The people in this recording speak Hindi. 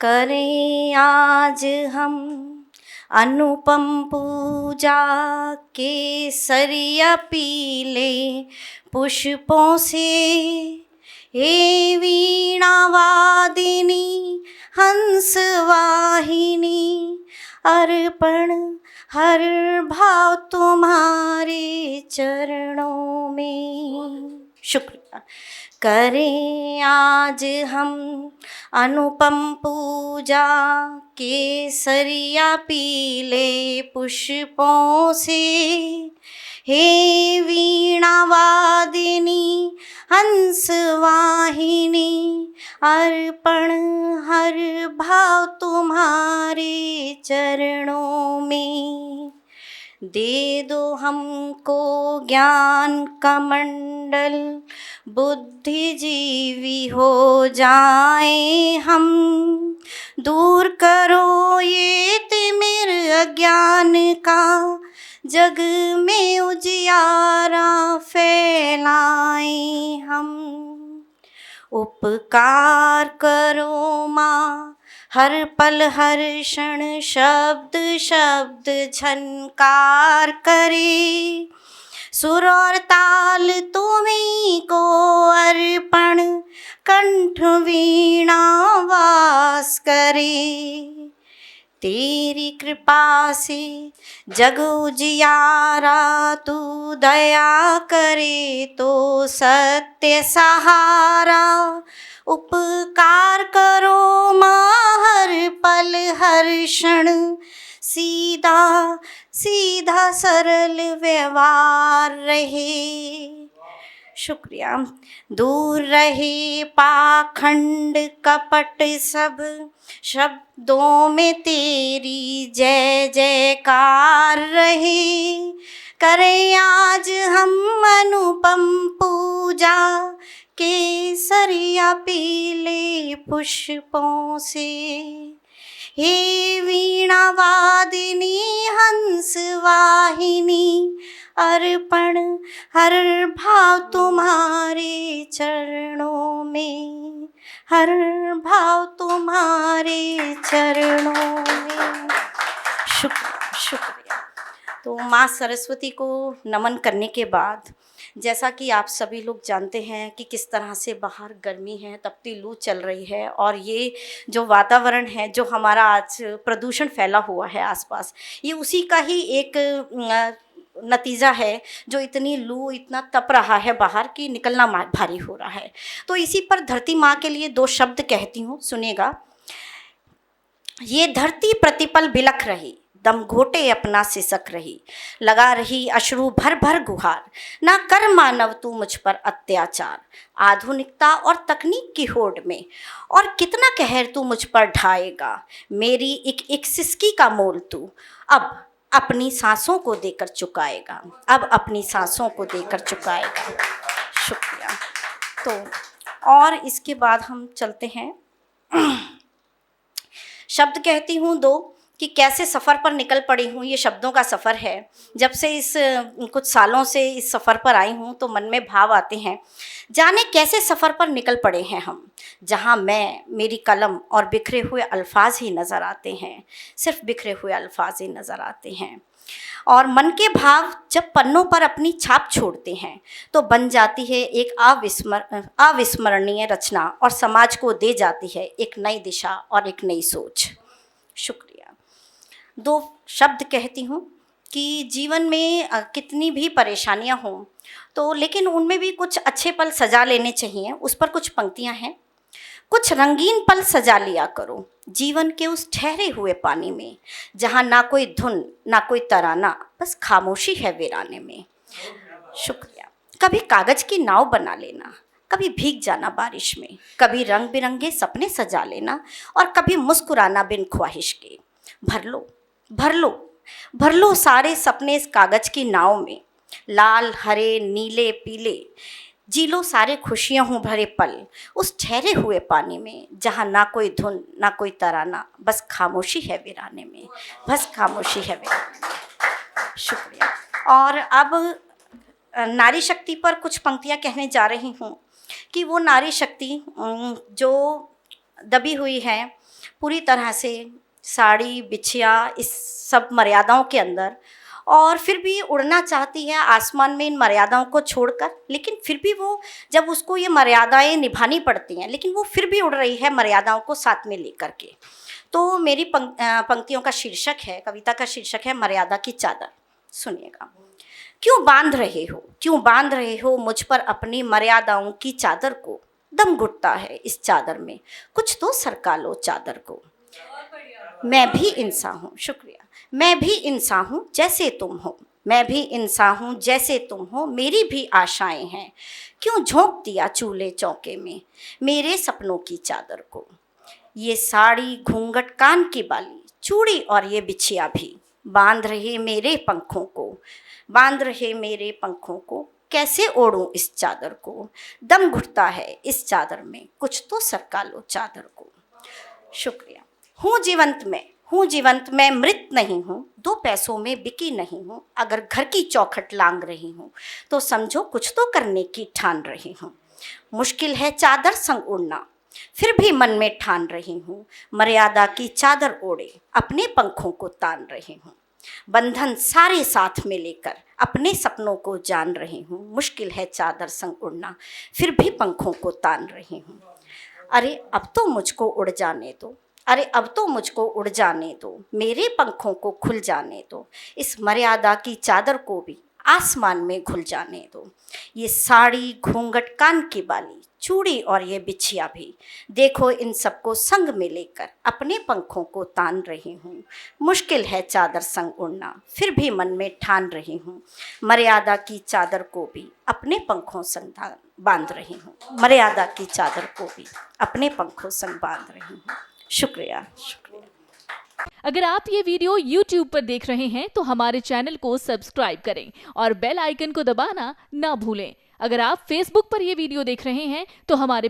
करें आज हम अनुपम पूजा, केसरिया पीले पुष्पों से। हे वीणा वादिनी हंस वाहिनी, अर्पण हर भाव तुम्हारे चरणों में। शुक्रिया। करें आज हम अनुपम पूजा, केसरिया पीले पुष्पों से। हे वीणा वादिनी हंस वाहिनी, अर्पण हर भाव तुम्हारे चरणों में। दे दो हमको ज्ञान का मंडल, बुद्धिजीवी हो जाएं हम। दूर करो ये तिमिर अज्ञान का, जग में उजियारा फैलाएं हम। उपकार करो माँ हर पल हर क्षण, शब्द शब्द झनकार करे। सुर और ताल तुम्हीं को अर्पण, कंठ वीणा वास करे। तेरी कृपा से जग उजियारा, तू दया करे तो सत्य सहारा। उपकार करो माँ हर पल हर क्षण, सीधा सीधा सरल व्यवहार रहे। शुक्रिया। दूर रहे पाखंड कपट सब, शब्दों में तेरी जय जयकार रहे। करें आज हम अनुपम पूजा, केसरिया पीले पुष्पों से। हे वीणा वादिनी हंस वाहिनी, अर्पण हर भाव तुम्हारे चरणों में, हर भाव तुम्हारे चरणों में। शुक्रिया। तो माँ सरस्वती को नमन करने के बाद, जैसा कि आप सभी लोग जानते हैं कि किस तरह से बाहर गर्मी है, तपती लू चल रही है, और ये जो वातावरण है, जो हमारा आज प्रदूषण फैला हुआ है आसपास, ये उसी का ही एक नतीजा है, जो इतनी लू इतना तप रहा है बाहर कि निकलना भारी हो रहा है। तो इसी पर धरती माँ के लिए दो शब्द कहती हूँ, सुनिएगा। ये धरती प्रतिपल बिलख रही, दम घोटे अपना सिसक रही, लगा रही अश्रु भर भर गुहार। ना कर मानव तू मुझ पर अत्याचार, आधुनिकता और तकनीक की होड़ में, और कितना कहर तू मुझ पर ढाएगा। मेरी एक सिसकी का मोल तू अब अपनी सांसों को देकर चुकाएगा, अब अपनी सांसों को देकर चुकाएगा। शुक्रिया। तो और इसके बाद हम चलते हैं। शब्द कहती हूँ दो कि कैसे सफ़र पर निकल पड़ी हूँ। ये शब्दों का सफ़र है। जब से इस कुछ सालों से इस सफ़र पर आई हूँ तो मन में भाव आते हैं, जाने कैसे सफ़र पर निकल पड़े हैं हम, जहाँ मैं, मेरी कलम और बिखरे हुए अल्फाज ही नज़र आते हैं, सिर्फ बिखरे हुए अल्फाज ही नज़र आते हैं। और मन के भाव जब पन्नों पर अपनी छाप छोड़ते हैं तो बन जाती है एक अविस्मरणीय रचना, और समाज को दे जाती है एक नई दिशा और एक नई सोच। शुक्रिया। दो शब्द कहती हूँ कि जीवन में कितनी भी परेशानियाँ हों तो लेकिन उनमें भी कुछ अच्छे पल सजा लेने चाहिए। उस पर कुछ पंक्तियाँ हैं। कुछ रंगीन पल सजा लिया करो जीवन के उस ठहरे हुए पानी में, जहाँ ना कोई धुन ना कोई तराना, बस खामोशी है वीराने में। शुक्रिया। कभी कागज की नाव बना लेना, कभी भीग जाना बारिश में, कभी रंग बिरंगे सपने सजा लेना, और कभी मुस्कुराना बिन ख्वाहिश के। भर लो भर लो भर लो सारे सपने इस कागज की नाव में, लाल हरे नीले पीले, जी लो सारे खुशियाँ हूँ भरे पल उस ठहरे हुए पानी में, जहाँ ना कोई धुन ना कोई तराना, बस खामोशी है वीराने में, बस खामोशी है वीराने में। शुक्रिया। और अब नारी शक्ति पर कुछ पंक्तियाँ कहने जा रही हूँ कि वो नारी शक्ति जो दबी हुई है, पूरी तरह से साड़ी, बिछिया, इस सब मर्यादाओं के अंदर, और फिर भी उड़ना चाहती है आसमान में इन मर्यादाओं को छोड़कर, लेकिन फिर भी वो जब उसको ये मर्यादाएं निभानी पड़ती हैं, लेकिन वो फिर भी उड़ रही है मर्यादाओं को साथ में लेकर के। तो मेरी पंक्तियों का शीर्षक है, कविता का शीर्षक है मर्यादा की चादर। सुनिएगा। क्यों बांध रहे हो मुझ पर अपनी मर्यादाओं की चादर को, दम घुटता है इस चादर में, कुछ तो सरका लो चादर को। मैं भी इंसान हूँ, शुक्रिया। मैं भी इंसान हूँ जैसे तुम हो, मैं भी इंसान हूँ जैसे तुम हो, मेरी भी आशाएं हैं, क्यों झोंक दिया चूल्हे चौके में मेरे सपनों की चादर को। ये साड़ी, घूंघट, कान की बाली, चूड़ी और ये बिछिया भी बांध रहे मेरे पंखों को, कैसे ओढ़ूं इस चादर को, दम घुटता है इस चादर में, कुछ तो सरका लो चादर को। शुक्रिया। हूँ जीवंत मैं मृत नहीं हूँ, 2 पैसों में बिकी नहीं हूँ, अगर घर की चौखट लांग रही हूँ तो समझो कुछ तो करने की ठान रही हूँ। मुश्किल है चादर संग उड़ना, फिर भी मन में ठान रही हूँ, मर्यादा की चादर ओढ़े अपने पंखों को तान रही हूँ। बंधन सारे साथ में लेकर अपने सपनों को जान रही हूँ, मुश्किल है चादर संग उड़ना, फिर भी पंखों को तान रही हूँ। अरे अब तो मुझको उड़ जाने दो, मेरे पंखों को खुल जाने दो, इस मर्यादा की चादर को भी आसमान में घुल जाने दो। ये साड़ी, घूंघट, कान की बाली, चूड़ी और ये बिछिया भी, देखो इन सबको संग में लेकर अपने पंखों को तान रही हूँ, मुश्किल है चादर संग उड़ना, फिर भी मन में ठान रही हूँ, मर्यादा की चादर को भी अपने पंखों संग बांध रही हूँ, मर्यादा की चादर को भी अपने पंखों संग बांध रही हूँ। शुक्रिया। अगर आप ये वीडियो YouTube पर देख रहे हैं तो हमारे चैनल को सब्सक्राइब करें और बेल आइकन को दबाना ना भूलें। अगर आप Facebook पर ये वीडियो देख रहे हैं तो हमारे